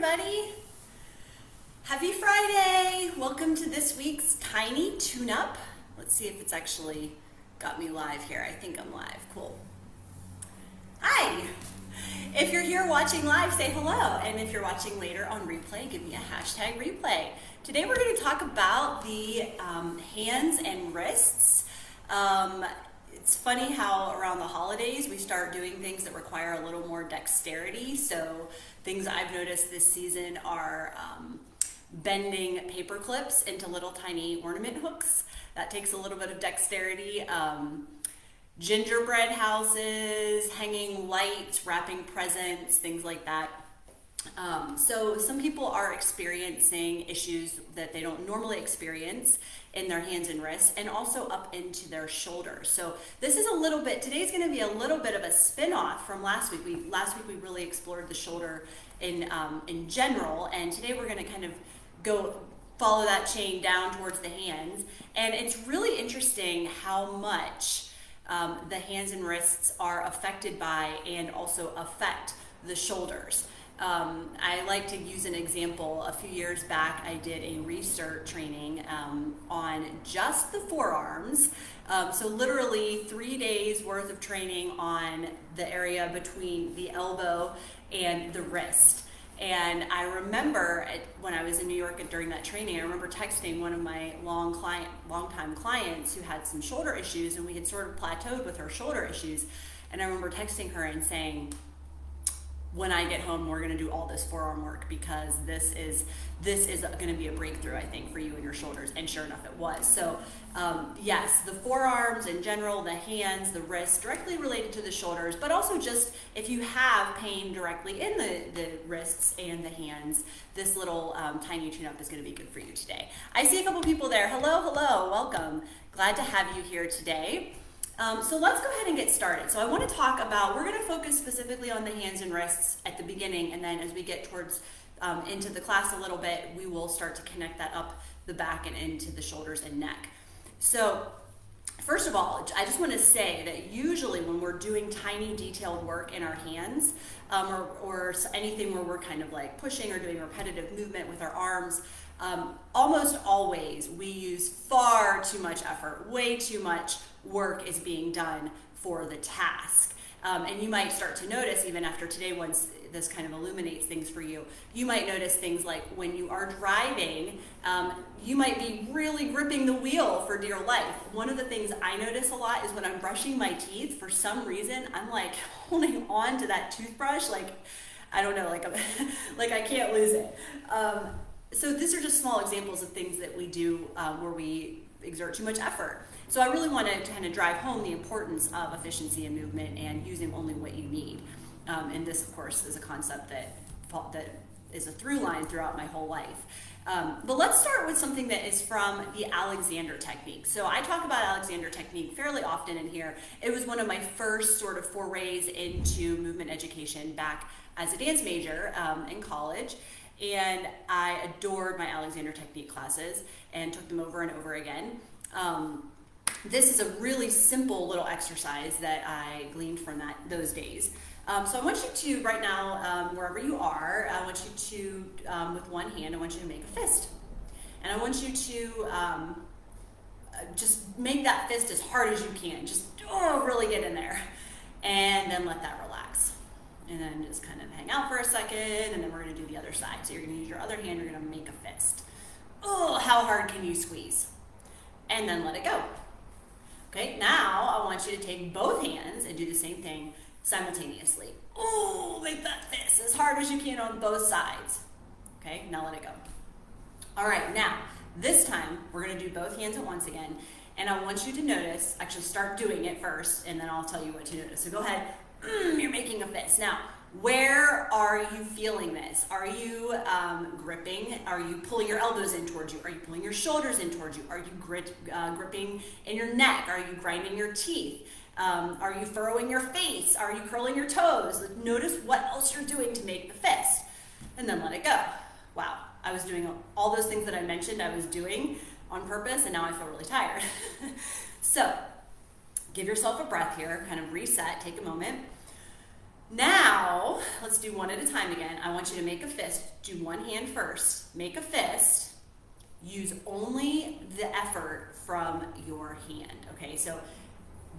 everybody. Happy Friday. Welcome to this week's Tiny Tune-Up. Let's see if it's actually got me live here. I think I'm live. Cool. Hi. If you're here watching live, say hello. And if you're watching later on replay, give me a hashtag replay. Today we're going to talk about the hands and wrists. It's funny how around the holidays we start doing things that require a little more dexterity. So things I've noticed this season are bending paper clips into little tiny ornament hooks. That takes a little bit of dexterity. Gingerbread houses, hanging lights, wrapping presents, things like that. So some people are experiencing issues that they don't normally experience in their hands and wrists, and also up into their shoulders. So this is today's going to be a little bit of a spin-off from last week. Last week we really explored the shoulder in general, and today we're going to kind of follow that chain down towards the hands. And it's really interesting how much the hands and wrists are affected by and also affect the shoulders. I like to use an example. A few years back, I did a research training on just the forearms. So literally 3 days worth of training on the area between the elbow and the wrist. And I remember when I was in New York during that training, I remember texting one of my longtime clients who had some shoulder issues, and we had sort of plateaued with her shoulder issues. And I remember texting her and saying, when I get home, we're going to do all this forearm work, because this is going to be a breakthrough, I think, for you and your shoulders. And sure enough, it was. So yes, the forearms in general, the hands, the wrists, directly related to the shoulders, but also just if you have pain directly in the wrists and the hands, this little tiny tune-up is going to be good for you today. I see a couple people there. Hello, welcome. Glad to have you here today. So let's go ahead and get started. So I want to talk about, we're going to focus specifically on the hands and wrists at the beginning, and then as we get towards into the class a little bit, we will start to connect that up the back and into the shoulders and neck. So first of all, I just want to say that usually when we're doing tiny detailed work in our hands, or anything where we're kind of like pushing or doing repetitive movement with our arms, almost always we use far too much effort, way too much work is being done for the task. And you might start to notice, even after today, once this kind of illuminates things for you, you might notice things like when you are driving, you might be really gripping the wheel for dear life. One of the things I notice a lot is when I'm brushing my teeth, for some reason, I'm like holding on to that toothbrush, like, I don't know, like I can't lose it. So these are just small examples of things that we do where we exert too much effort. So I really want to kind of drive home the importance of efficiency and movement and using only what you need. And this, of course, is a concept that is a through line throughout my whole life. But let's start with something that is from the Alexander Technique. So I talk about Alexander Technique fairly often in here. It was one of my first sort of forays into movement education back as a dance major in college. And I adored my Alexander Technique classes and took them over and over again. This is a really simple little exercise that I gleaned from those days. So I want you to, right now, wherever you are, I want you to, with one hand, I want you to make a fist. And I want you to just make that fist as hard as you can. Just really get in there. And then let that relax. And then just kind of hang out for a second, and then we're going to do the other side. So you're going to use your other hand, you're going to make a fist. Oh, how hard can you squeeze? And then let it go. Okay, now I want you to take both hands and do the same thing simultaneously. Oh, make that fist as hard as you can on both sides. Okay, now let it go. All right, now, this time we're going to do both hands at once again. And I want you to notice, actually start doing it first, and then I'll tell you what to notice. So go ahead. You're making a fist. Now, where are you feeling this? Are you gripping? Are you pulling your elbows in towards you? Are you pulling your shoulders in towards you? Are you gripping in your neck? Are you grinding your teeth? Are you furrowing your face? Are you curling your toes? Notice what else you're doing to make the fist. And then let it go. Wow, I was doing all those things that I mentioned I was doing on purpose, and now I feel really tired. So, give yourself a breath here, kind of reset, take a moment. Now, let's do one at a time again. I want you to make a fist. Do one hand first. Make a fist. Use only the effort from your hand, okay? So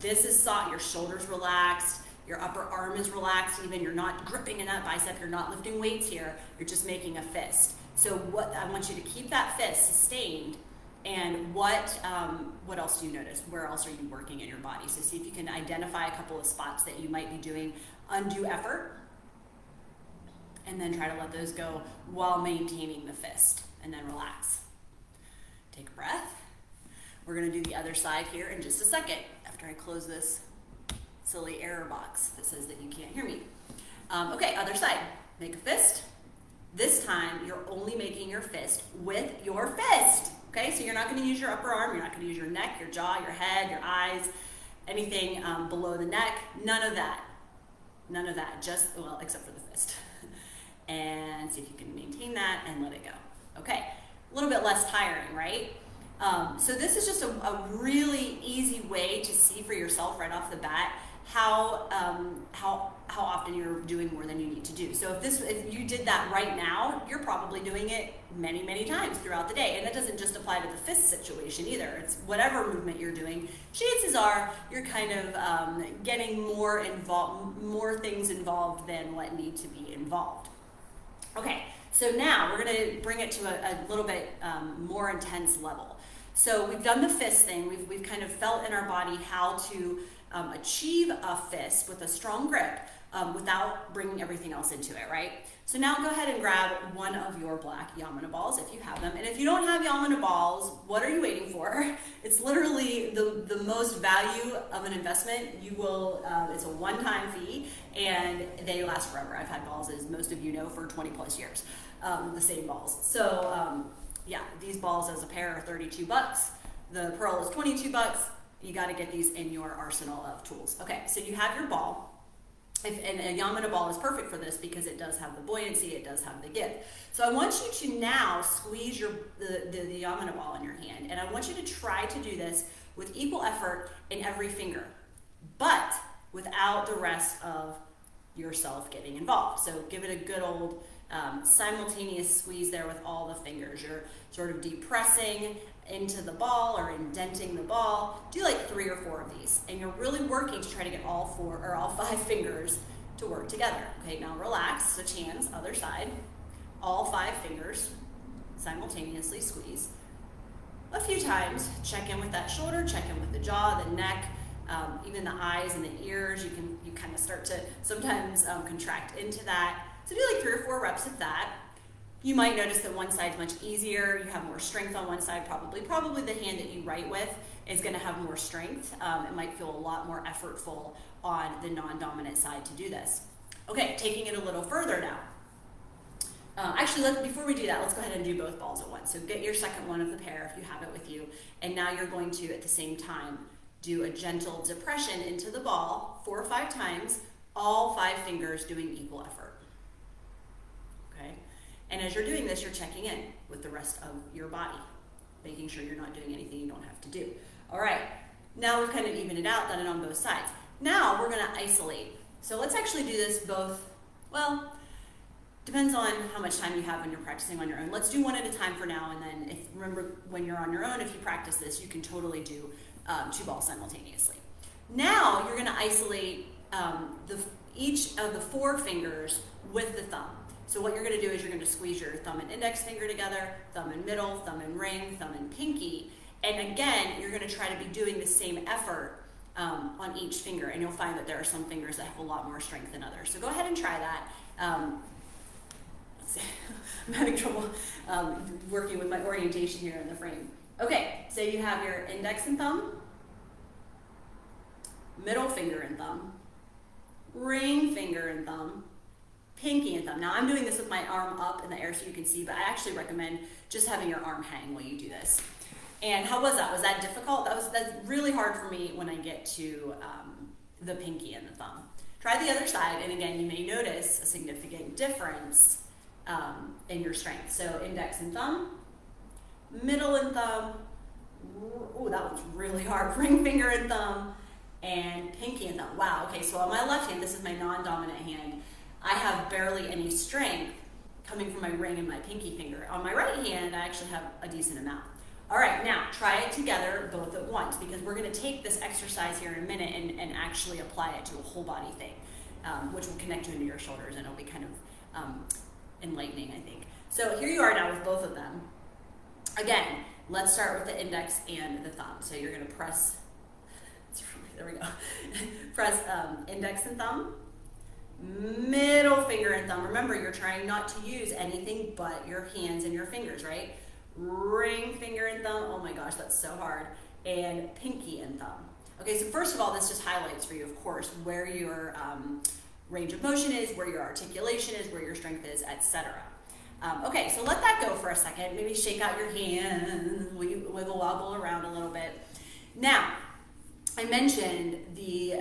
this is soft, your shoulders relaxed, your upper arm is relaxed, even you're not gripping in that bicep, you're not lifting weights here, you're just making a fist. So what I want you to keep that fist sustained. And what else do you notice? Where else are you working in your body? So see if you can identify a couple of spots that you might be doing undue effort, and then try to let those go while maintaining the fist, and then relax. Take a breath. We're gonna do the other side here in just a second after I close this silly error box that says that you can't hear me. Okay, other side. Make a fist. This time, you're only making your fist with your fist. Okay, so you're not gonna use your upper arm, you're not gonna use your neck, your jaw, your head, your eyes, anything below the neck, none of that. None of that, just, well, except for the fist. And see if you can maintain that and let it go. Okay, a little bit less tiring, right? So this is just a really easy way to see for yourself right off the bat how often you're doing more than you need to do. So if you did that right now, you're probably doing it many times throughout the day. And that doesn't just apply to the fist situation either. It's whatever movement you're doing, chances are you're kind of getting more things involved than what need to be involved. Okay, so now we're going to bring it to a little bit more intense level. So we've done the fist thing. We've kind of felt in our body how to achieve a fist with a strong grip without bringing everything else into it, right? So now go ahead and grab one of your black Yamuna balls if you have them. And if you don't have Yamuna balls, what are you waiting for? It's literally the most value of an investment. You will, it's a one-time fee and they last forever. I've had balls, as most of you know, for 20 plus years, the same balls. So yeah, these balls as a pair are $32. The pearl is $22. You got to get these in your arsenal of tools. Okay, so you have your ball. And a Yamuna ball is perfect for this because it does have the buoyancy, it does have the give. So I want you to now squeeze the Yamuna ball in your hand, and I want you to try to do this with equal effort in every finger, but without the rest of yourself getting involved. So give it a good old simultaneous squeeze there with all the fingers. You're sort of depressing into the ball or indenting the ball. Do like 3 or 4 of these, and you're really working to try to get all 4 or all 5 fingers to work together. Okay, now relax, switch hands, other side. All 5 fingers simultaneously squeeze. A few times, check in with that shoulder, check in with the jaw, the neck, even the eyes and the ears. You kind of start to sometimes contract into that. So do like 3 or 4 reps of that. You might notice that one side's much easier. You have more strength on one side, probably the hand that you write with is going to have more strength. It might feel a lot more effortful on the non-dominant side to do this. Okay, taking it a little further now. Actually, before we do that, let's go ahead and do both balls at once. So get your second one of the pair if you have it with you. And now you're going to, at the same time, do a gentle depression into the ball 4 or 5 times, all 5 fingers doing equal effort. Okay? And as you're doing this, you're checking in with the rest of your body, making sure you're not doing anything you don't have to do. All right, now we've kind of evened it out, done it on both sides. Now we're gonna isolate. So let's actually do this both, well, depends on how much time you have when you're practicing on your own. Let's do one at a time for now, and then remember when you're on your own, if you practice this, you can totally do 2 balls simultaneously. Now you're gonna isolate each of the 4 fingers with the thumb. So what you're going to do is you're going to squeeze your thumb and index finger together, thumb and middle, thumb and ring, thumb and pinky. And again, you're going to try to be doing the same effort on each finger. And you'll find that there are some fingers that have a lot more strength than others. So go ahead and try that. Let's see. I'm having trouble working with my orientation here in the frame. Okay, so you have your index and thumb, middle finger and thumb, ring finger and thumb, pinky and thumb. Now I'm doing this with my arm up in the air so you can see, but I actually recommend just having your arm hang while you do this. And how was that? Was that difficult? That's really hard for me when I get to the pinky and the thumb. Try the other side, and again, you may notice a significant difference in your strength. So index and thumb, middle and thumb, oh, that was really hard, ring finger and thumb, and pinky and thumb. Wow, okay, so on my left hand, this is my non-dominant hand, I have barely any strength coming from my ring and my pinky finger. On my right hand, I actually have a decent amount. All right, now try it together both at once, because we're going to take this exercise here in a minute and actually apply it to a whole body thing, which will connect you into your shoulders, and it'll be kind of enlightening, I think. So here you are now with both of them. Again, let's start with the index and the thumb. So you're going to press, there we go, press index and thumb, middle finger and thumb. Remember, you're trying not to use anything but your hands and your fingers, right? Ring finger and thumb, oh my gosh, that's so hard, and pinky and thumb. Okay, so first of all, this just highlights for you, of course, where your range of motion is, where your articulation is, where your strength is, etc. Okay, so let that go for a second. Maybe shake out your hands, wiggle wobble around a little bit. Now, I mentioned the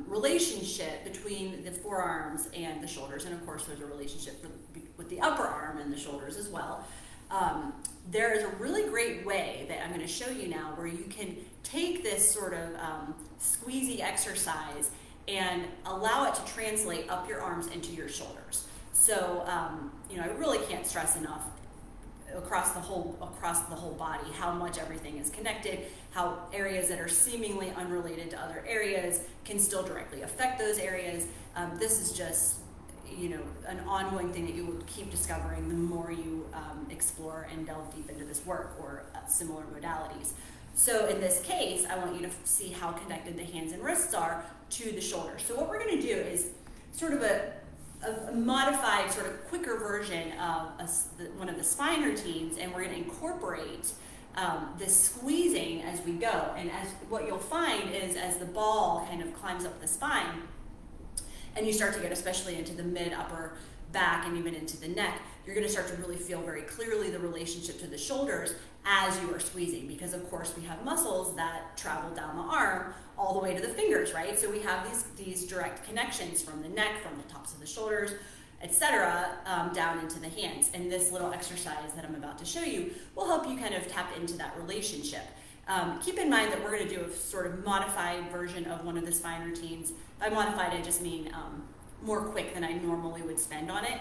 relationship between the forearms and the shoulders, and of course there's a relationship with the upper arm and the shoulders as well. There is a really great way that I'm going to show you now where you can take this sort of squeezy exercise and allow it to translate up your arms into your shoulders. So, I really can't stress enough across the whole body how much everything is connected, how areas that are seemingly unrelated to other areas can still directly affect those areas. This is just an ongoing thing that you will keep discovering the more you explore and delve deep into this work or similar modalities. So in this case, I want you to see how connected the hands and wrists are to the shoulders. So what we're going to do is sort of a modified, sort of quicker version of one of the spine routines, and we're going to incorporate this squeezing as we go. And as what you'll find is as the ball kind of climbs up the spine, and you start to get especially into the mid, upper back, and even into the neck, you're going to start to really feel very clearly the relationship to the shoulders as you are squeezing, because of course we have muscles that travel down the arm all the way to the fingers, right? So we have these direct connections from the neck, from the tops of the shoulders, etc., down into the hands. And this little exercise that I'm about to show you will help you kind of tap into that relationship. Keep in mind that we're going to do a sort of modified version of one of the spine routines. By modified, I just mean more quick than I normally would spend on it.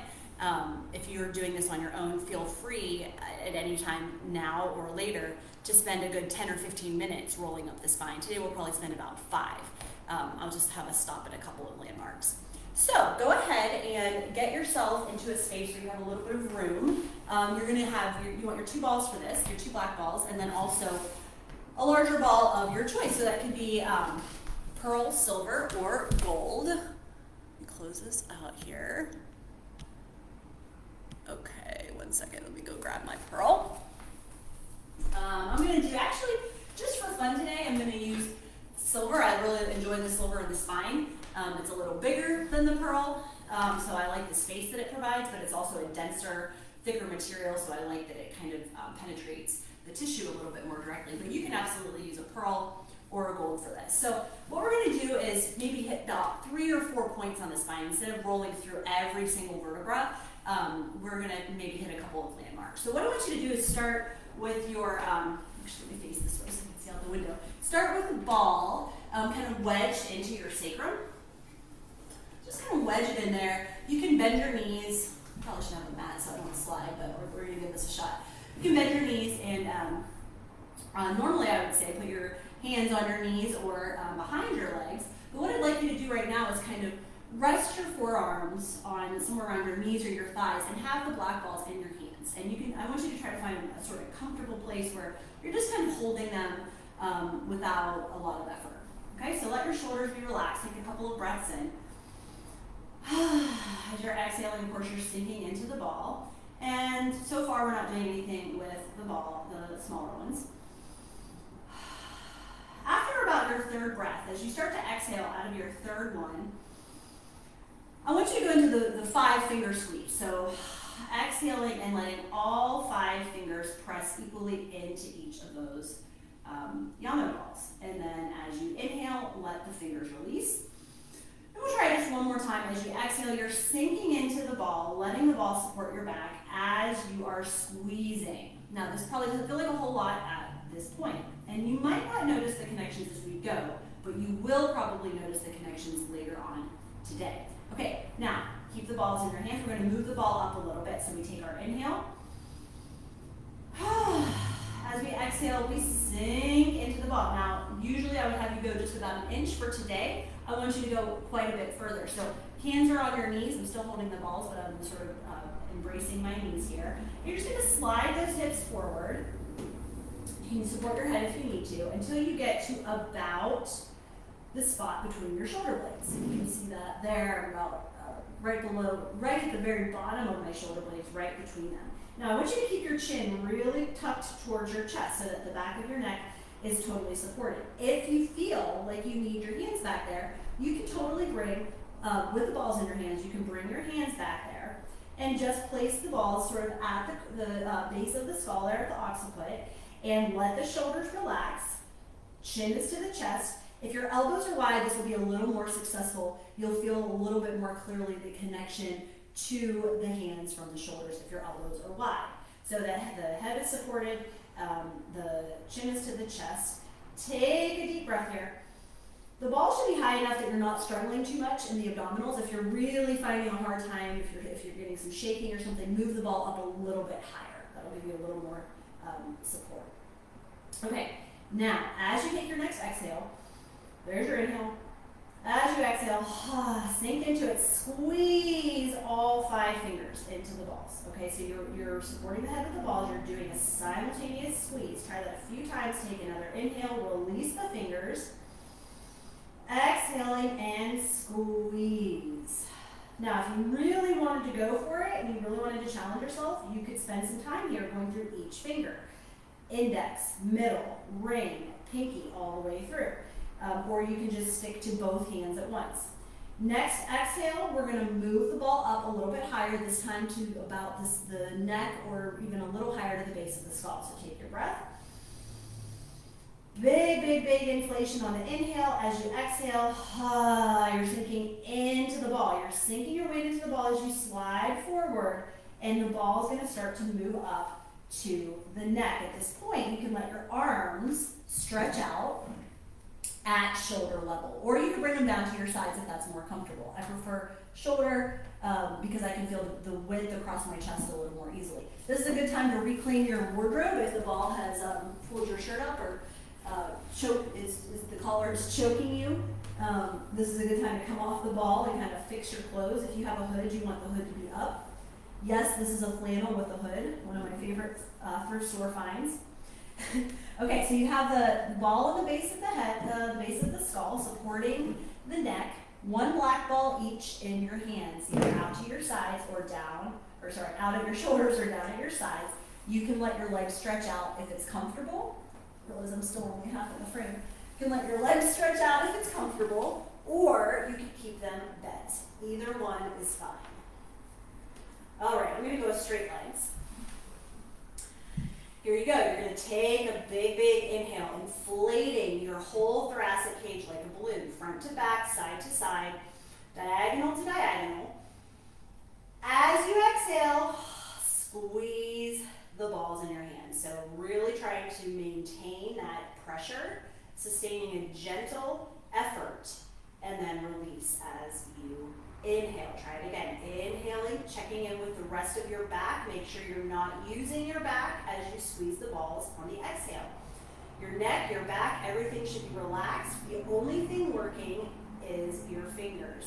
If you're doing this on your own, feel free at any time now or later to spend a good 10 or 15 minutes rolling up the spine. Today we'll probably spend about 5. I'll just have us stop at a couple of landmarks. So go ahead and get yourself into a space where you have a little bit of room. You're going to have, you want your 2 balls for this, your 2 black balls, and then also a larger ball of your choice. So that could be pearl, silver, or gold. Let me close this out here. Okay, 1 second, let me go grab my pearl. I'm going to do, actually, just for fun today, I'm going to use silver. I really enjoy the silver in the spine. It's a little bigger than the pearl, so I like the space that it provides, but it's also a denser, thicker material, so I like that it kind of penetrates the tissue a little bit more directly. But you can absolutely use a pearl or a gold for this. So what we're going to do is maybe hit about 3 or 4 points on the spine. Instead of rolling through every single vertebra, we're going to maybe hit a couple of landmarks. So what I want you to do is start with your, actually let me face this way so you can see out the window. Start with the ball kind of wedged into your sacrum. Just kind of wedge it in there. You can bend your knees. Probably should have a mat so I don't slide, but we're going to give this a shot. You can bend your knees, and normally I would say put your hands on your knees or behind your legs. But what I'd like you to do right now is kind of rest your forearms on somewhere around your knees or your thighs and have the black balls in your hands. And you can, I want you to try to find a sort of comfortable place where you're just kind of holding them without a lot of effort. Okay, so let your shoulders be relaxed. Take a couple of breaths in. As you're exhaling, of course, you're sinking into the ball. And so far, we're not doing anything with the ball, the smaller ones. After about your 3rd breath, as you start to exhale out of your 3rd one, I want you to go into the 5-finger squeeze. So exhaling and letting all 5 fingers press equally into each of those Yano balls. And then as you inhale, let the fingers release. And we'll try this one more time. As you exhale, you're sinking into the ball, letting the ball support your back as you are squeezing. Now, this probably doesn't feel like a whole lot at this point. And you might not notice the connections as we go, but you will probably notice the connections later on today. Okay, now, Keep the balls in your hands. We're going to move the ball up a little bit. So we take our inhale. As we exhale, we sink into the ball. Now, usually I would have you go just about an inch. For today, I want you to go quite a bit further. So hands are on your knees. I'm still holding the balls, but I'm sort of embracing my knees here. You're just going to slide those hips forward. You can support your head if you need to until you get to about the spot between your shoulder blades. You can see that there, about right below, right at the very bottom of my shoulder blades, right between them. Now I want you to keep your chin really tucked towards your chest so that the back of your neck is totally supported. If you feel like you need your hands back there, you can totally bring, with the balls in your hands, you can bring your hands back there and just place the balls sort of at the base of the skull there at the occiput and let the shoulders relax. Chin is to the chest. If your elbows are wide, this will be a little more successful. You'll feel a little bit more clearly the connection to the hands from the shoulders if your elbows are wide. So that the head is supported, the chin is to the chest. Take a deep breath here. The ball should be high enough that you're not struggling too much in the abdominals. If you're really finding a hard time, if you're getting some shaking or something, move the ball up a little bit higher. That'll give you a little more support. Okay, now as you take your next exhale, there's your inhale. As you exhale, sink into it. Squeeze all 5 fingers into the balls. Okay, so you're supporting the head of the balls. You're doing a simultaneous squeeze. Try that a few times. Take another inhale. Release the fingers. Exhaling and squeeze. Now, if you really wanted to go for it and you really wanted to challenge yourself, you could spend some time here going through each finger. Index, middle, ring, pinky, all the way through. Or you can just stick to both hands at once. Next exhale, we're going to move the ball up a little bit higher, this time to about the neck or even a little higher to the base of the skull. So take your breath. Big, big, big inflation on the inhale. As you exhale, you're sinking into the ball. You're sinking your weight into the ball as you slide forward, and the ball is going to start to move up to the neck. At this point, you can let your arms stretch out at shoulder level, or you can bring them down to your sides if that's more comfortable. I prefer shoulder because I can feel the width across my chest a little more easily. This is a good time to reclaim your wardrobe if the ball has pulled your shirt up or the collar is choking you. This is a good time to come off the ball and kind of fix your clothes. If you have a hood, you want the hood to be up. Yes, this is a flannel with a hood, one of my favorite thrift store finds. Okay, so you have the ball on the base of the head, the base of the skull, supporting the neck. 1 black ball each in your hands, either out to your sides or down, out at your shoulders or down at your sides. You can let your legs stretch out if it's comfortable. Realize I'm still only half in the frame. You can let your legs stretch out if it's comfortable, or you can keep them bent. Either one is fine. All right, I'm going to go with straight legs. Here you go. You're going to take a big, big inhale, inflating your whole thoracic cage like a balloon, front to back, side to side, diagonal to diagonal. As you exhale, squeeze the balls in your hands. So really trying to maintain that pressure, sustaining a gentle effort, and then release as you inhale. Try it again. Inhaling, checking in with the rest of your back. Make sure you're not using your back as you squeeze the balls on the exhale. Your neck, your back, everything should be relaxed. The only thing working is your fingers.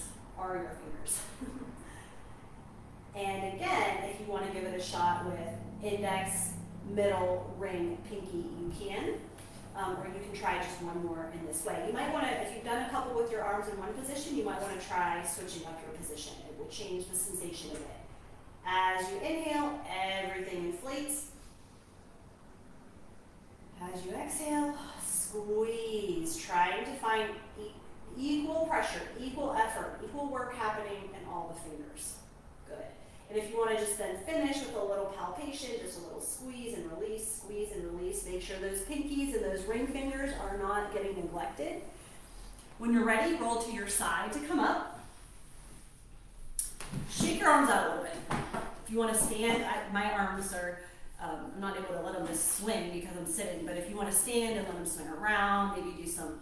And again, if you want to give it a shot with index, middle, ring, pinky, you can. Or you can try just one more in this way. You might want to, if you've done a couple with your arms in one position, you might want to try switching up your position. It will change the sensation a bit. As you inhale, everything inflates. As you exhale, squeeze, trying to find equal pressure, equal effort, equal work happening in all the fingers. Good. And if you want to just then finish with a little palpation, just a little squeeze and release, make sure those pinkies and those ring fingers are not getting neglected. When you're ready, roll to your side to come up. Shake your arms out a little bit. If you want to stand, my arms are, I'm not able to let them just swing because I'm sitting, but if you want to stand and let them swing around, maybe do some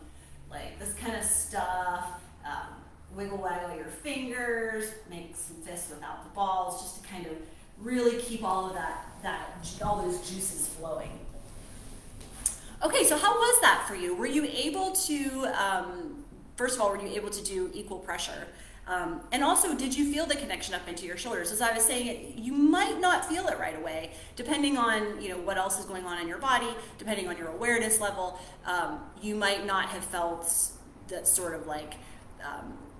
like this kind of stuff, wiggle waggle your fingers, make some fists without the balls, just to kind of really keep all of all those juices flowing. Okay, so how was that for you? Were you able to, first of all, were you able to do equal pressure? And also, did you feel the connection up into your shoulders? As I was saying, you might not feel it right away, depending on what else is going on in your body, depending on your awareness level. You might not have felt that sort of like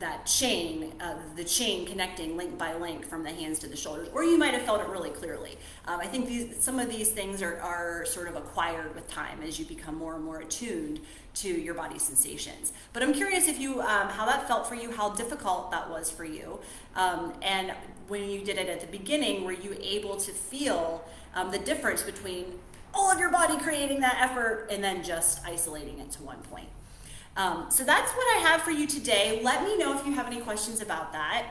that chain, the chain connecting link by link from the hands to the shoulders, or you might have felt it really clearly. I think some of these things are sort of acquired with time as you become more and more attuned to your body's sensations. But I'm curious if you, how that felt for you, how difficult that was for you, and when you did it at the beginning, were you able to feel the difference between all of your body creating that effort and then just isolating it to one point? So that's what I have for you today. Let me know if you have any questions about that.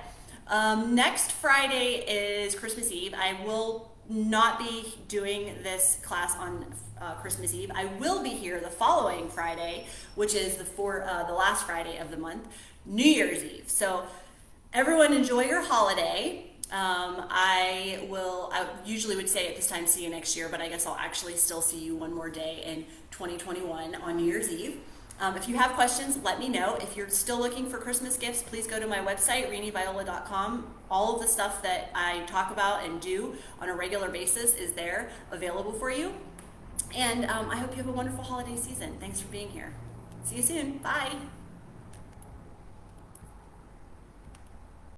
Next Friday is Christmas Eve. I will not be doing this class on Christmas Eve. I will be here the following Friday, which is the last Friday of the month, New Year's Eve. So everyone enjoy your holiday. I usually would say at this time, see you next year, but I guess I'll actually still see you one more day in 2021 on New Year's Eve. If you have questions, let me know. If you're still looking for Christmas gifts, please go to my website, ReniViola.com. All of the stuff that I talk about and do on a regular basis is there, available for you. And I hope you have a wonderful holiday season. Thanks for being here. See you soon. Bye.